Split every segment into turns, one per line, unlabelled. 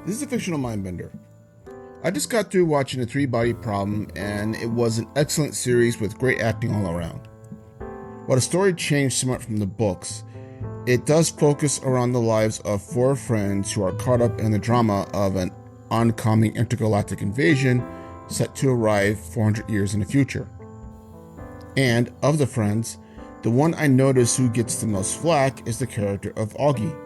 This is a fictional mindbender. I just got through watching The Three-Body Problem, and it was an excellent series with great acting all around. While the story changed somewhat from the books, it does focus around the lives of four friends who are caught up in the drama of an oncoming intergalactic invasion set to arrive 400 years in the future. And of the friends, the one I notice who gets the most flack is the character of Auggie.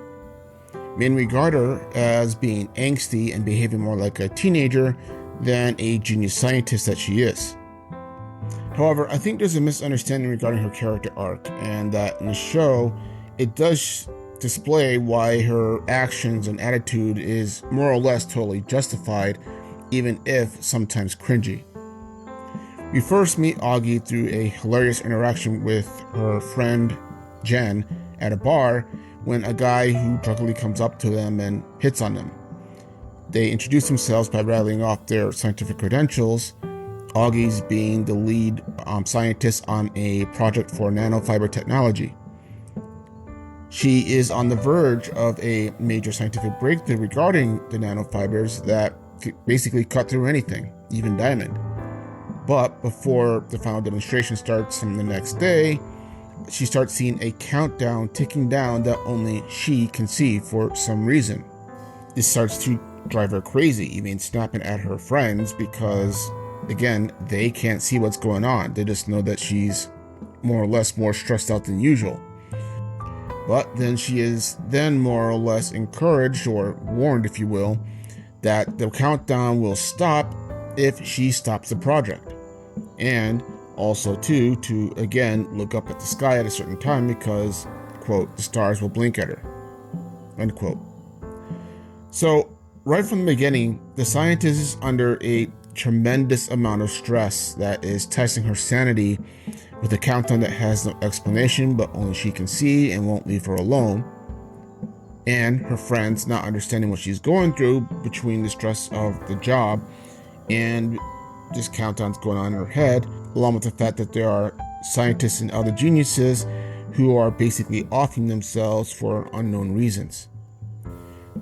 Men regard her as being angsty and behaving more like a teenager than a genius scientist that she is. However, I think there's a misunderstanding regarding her character arc, and that in the show, it does display why her actions and attitude is more or less totally justified, even if sometimes cringy. We first meet Auggie through a hilarious interaction with her friend Jen at a bar when a guy who drunkenly comes up to them and hits on them. They introduce themselves by rattling off their scientific credentials, Augie's being the lead scientist on a project for nanofiber technology. She is on the verge of a major scientific breakthrough regarding the nanofibers that basically cut through anything, even diamond. But before the final demonstration starts on the next day, she starts seeing a countdown ticking down that only she can see for some reason. This starts to drive her crazy, even snapping at her friends because, again, they can't see what's going on. They just know that she's more or less more stressed out than usual. But then she is then more or less encouraged, or warned if you will, that the countdown will stop if she stops the project. And also too, to again look up at the sky at a certain time because, quote, the stars will blink at her, unquote. So right from the beginning, the scientist is under a tremendous amount of stress that is testing her sanity with a countdown that has no explanation but only she can see and won't leave her alone, and her friends not understanding what she's going through between the stress of the job and this countdown's going on in her head, along with the fact that there are scientists and other geniuses who are basically offing themselves for unknown reasons.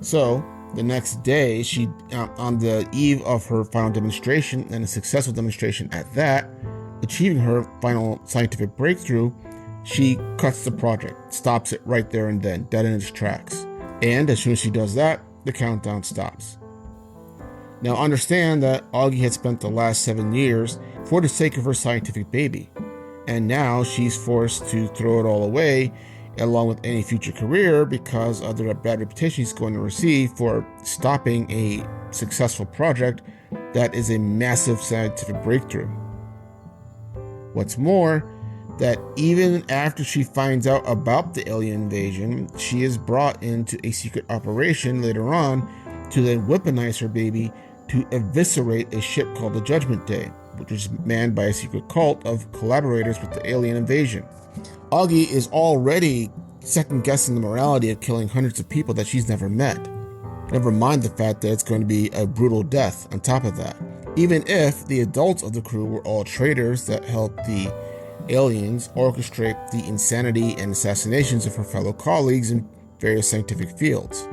So the next day, she on the eve of her final demonstration, and a successful demonstration at that, achieving her final scientific breakthrough, she cuts the project, stops it right there and then, dead in its tracks. And as soon as she does that, the countdown stops. Now understand that Auggie had spent the last 7 years for the sake of her scientific baby, and now she's forced to throw it all away along with any future career because of the bad reputation she's going to receive for stopping a successful project that is a massive scientific breakthrough. What's more, that even after she finds out about the alien invasion, she is brought into a secret operation later on to then weaponize her baby to eviscerate a ship called the Judgment Day, which is manned by a secret cult of collaborators with the alien invasion. Auggie is already second-guessing the morality of killing hundreds of people that she's never met. Never mind the fact that it's going to be a brutal death on top of that. Even if the adults of the crew were all traitors that helped the aliens orchestrate the insanity and assassinations of her fellow colleagues in various scientific fields.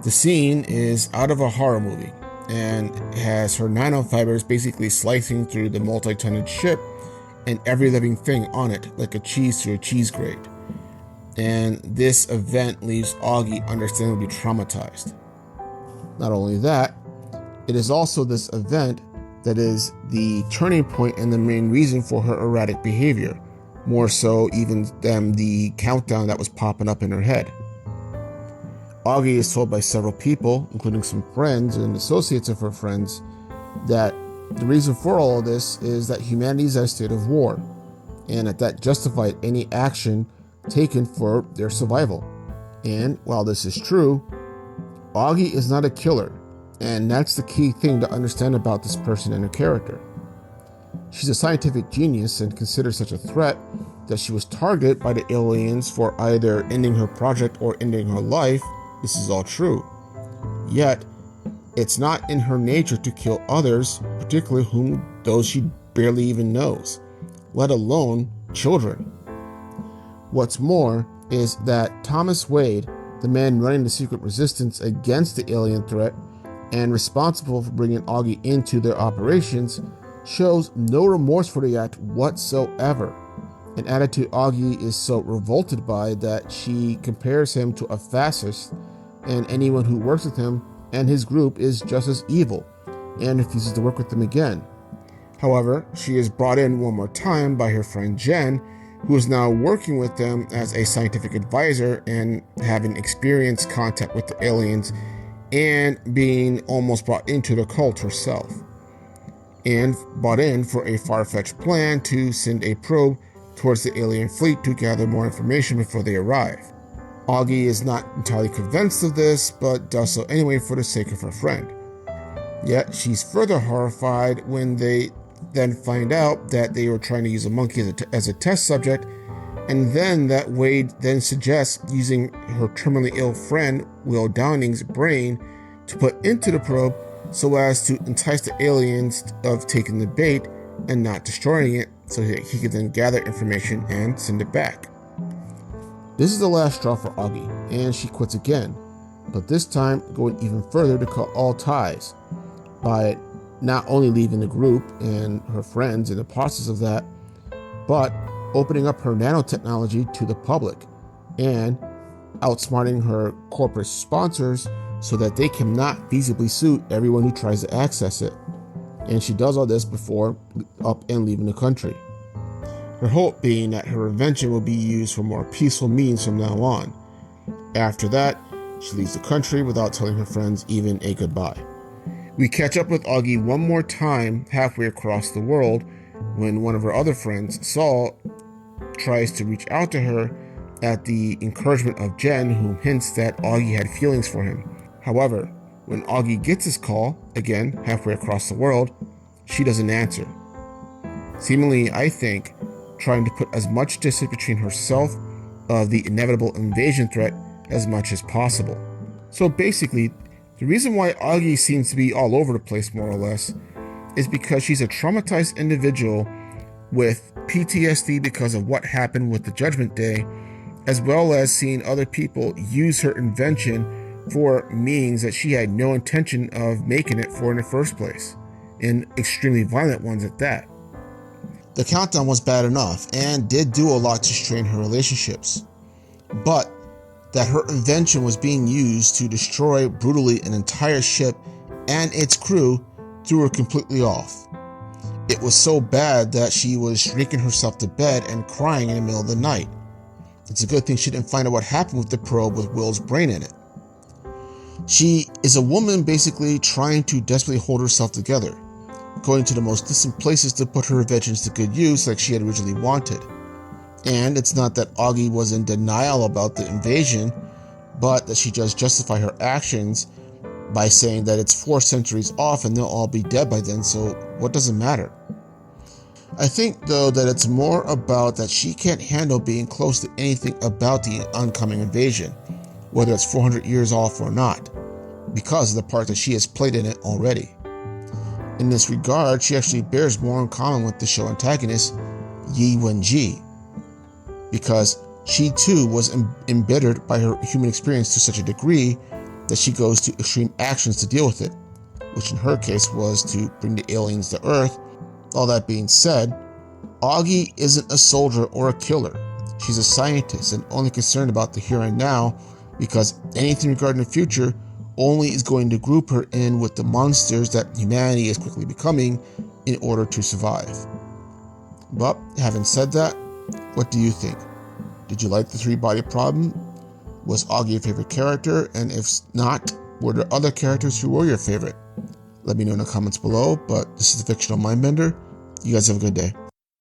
The scene is out of a horror movie and has her nanofibers basically slicing through the multi-tonnage ship and every living thing on it like a cheese through a cheese grate. And this event leaves Auggie understandably traumatized. Not only that, it is also this event that is the turning point and the main reason for her erratic behavior, more so even than the countdown that was popping up in her head. Auggie is told by several people, including some friends and associates of her friends, that the reason for all of this is that humanity is at a state of war, and that justified any action taken for their survival. And while this is true, Auggie is not a killer, and that's the key thing to understand about this person and her character. She's a scientific genius and considered such a threat that she was targeted by the aliens for either ending her project or ending her life. This is all true. Yet, it's not in her nature to kill others, particularly those she barely even knows, let alone children. What's more is that Thomas Wade, the man running the secret resistance against the alien threat and responsible for bringing Auggie into their operations, shows no remorse for the act whatsoever, an attitude Auggie is so revolted by that she compares him to a fascist, and anyone who works with him and his group is just as evil, and refuses to work with them again. However, she is brought in one more time by her friend Jen, who is now working with them as a scientific advisor and having experienced contact with the aliens and being almost brought into the cult herself, and brought in for a far-fetched plan to send a probe towards the alien fleet to gather more information before they arrive. Auggie is not entirely convinced of this, but does so anyway for the sake of her friend. Yet she's further horrified when they then find out that they were trying to use a monkey as a test subject, and then that Wade then suggests using her terminally ill friend Will Downing's brain to put into the probe so as to entice the aliens of taking the bait and not destroying it, so that he could then gather information and send it back. This is the last straw for Auggie, and she quits again, but this time going even further to cut all ties by not only leaving the group and her friends in the process of that, but opening up her nanotechnology to the public and outsmarting her corporate sponsors so that they cannot feasibly sue everyone who tries to access it. And she does all this before up and leaving the country. Her hope being that her invention will be used for more peaceful means from now on. After that, she leaves the country without telling her friends even a goodbye. We catch up with Auggie one more time halfway across the world when one of her other friends, Saul, tries to reach out to her at the encouragement of Jen, who hints that Auggie had feelings for him. However, when Auggie gets his call, again halfway across the world, she doesn't answer. Seemingly, I think, trying to put as much distance between herself of the inevitable invasion threat as much as possible. So basically, the reason why Auggie seems to be all over the place more or less is because she's a traumatized individual with PTSD because of what happened with the Judgment Day, as well as seeing other people use her invention for means that she had no intention of making it for in the first place, and extremely violent ones at that. The countdown was bad enough and did do a lot to strain her relationships, but that her invention was being used to destroy brutally an entire ship and its crew threw her completely off. It was so bad that she was shrieking herself to bed and crying in the middle of the night. It's a good thing she didn't find out what happened with the probe with Will's brain in it. She is a woman basically trying to desperately hold herself together, going to the most distant places to put her inventions to good use like she had originally wanted. And it's not that Auggie was in denial about the invasion, but that she does justify her actions by saying that it's 4 centuries off and they'll all be dead by then, so what does it matter? I think, though, that it's more about that she can't handle being close to anything about the oncoming invasion, whether it's 400 years off or not, because of the part that she has played in it already. In this regard, she actually bears more in common with the show antagonist, Yi Wen-ji, because she too was embittered by her human experience to such a degree that she goes to extreme actions to deal with it, which in her case was to bring the aliens to Earth. All that being said, Auggie isn't a soldier or a killer. She's a scientist and only concerned about the here and now, because anything regarding the future only is going to group her in with the monsters that humanity is quickly becoming in order to survive. But having said that, what do you think? Did you like the 3-body problem? Was Auggie your favorite character? And if not, were there other characters who were your favorite? Let me know in the comments below, but this is the Fictional Mindbender. You guys have a good day.